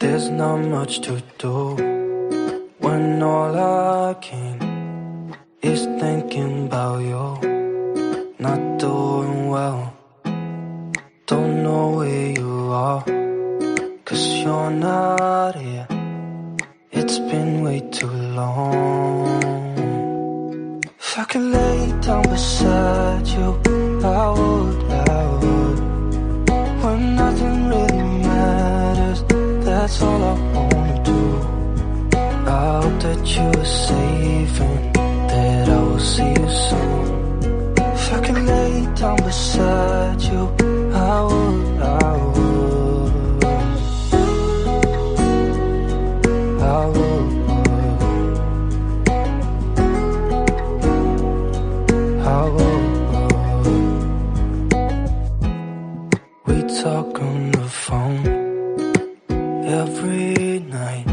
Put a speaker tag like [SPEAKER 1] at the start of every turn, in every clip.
[SPEAKER 1] There's not much to do when all I can is thinking about you. Not doing well, don't know where you are, 'cause you're not here. It's been way too long. If I could lay down beside you, I would. When nothing really matters, that's all I wanna do. I hope that you are safe and that I will see you soon. If I could lay down beside you, I would. We talk on the phone every night.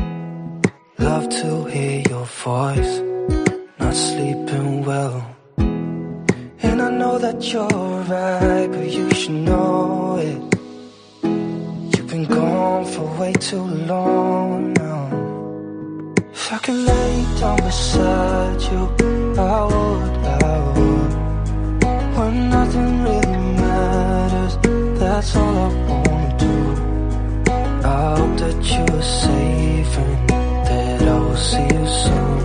[SPEAKER 1] Love to hear your voice. Not sleeping well, and I know that you're right, but you should know it. You've been gone for way too long now. If I could lay down beside you, I would. When nothing really matters, that's all I wanna do. I hope that you are safe and that I will see you soon.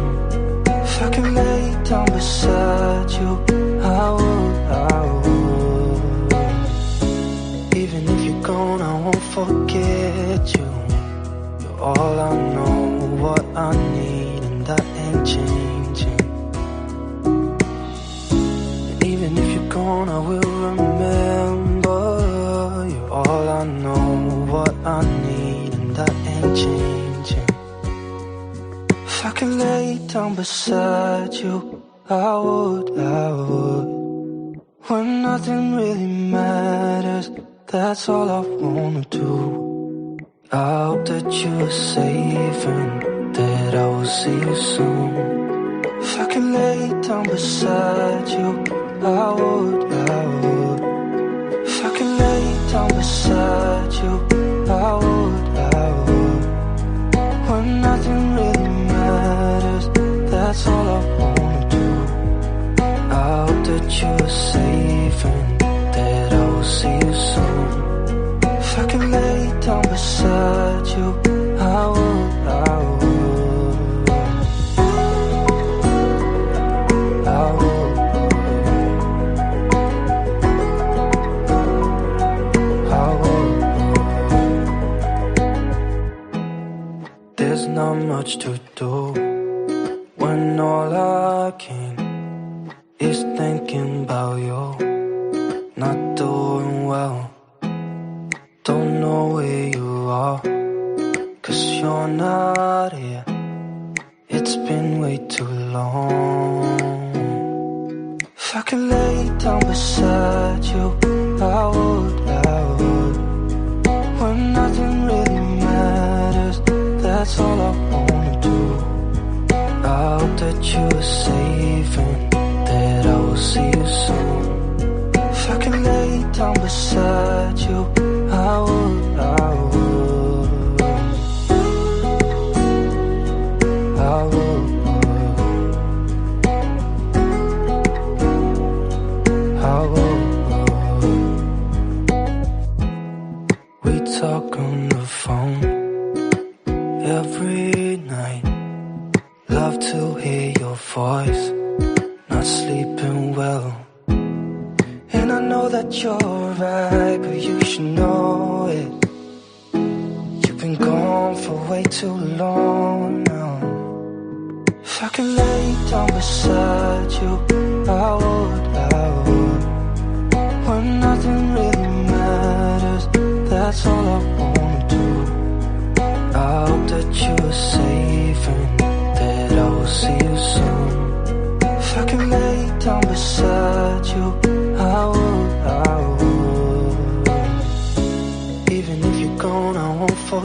[SPEAKER 1] If I could lay down beside you, I would. Even if you're gone, I won't forget you. You're all I know, what I need, and that ain't changing. And even if you're gone, I will remember. You're all I know, what I need, and that ain't changing. If I could lay down beside you, I would. When nothing really matters, that's all I wanna do. I hope that you are safe and that I will see you soon. If I could lay down beside you, I would. If I could lay down beside you, I would. When nothing really matters, that's all I wanna do. I hope that you are safe and that I will see you soon. If I could lay down beside you, I would. There's not much to do when all I can is thinking about you. Not doing well, don't know where you are, 'cause you're not here. It's been way too long. If I could lay down beside you, I would. When nothing really matters, that's all I wanna do. I hope that you are safe and that I will see you soon. If I could lay down beside you, I would. We talk on the phone every night. Love to hear your voice. Not sleeping well, and I know that you're right, but you should know it. You've been gone for way too long now. If I could lay down beside you, I would. When nothing really matters, that's all I wanna do. I hope that you are safe and that I will see you soon. If I could lay down beside you, I would. Even if you're gone, I won't forget.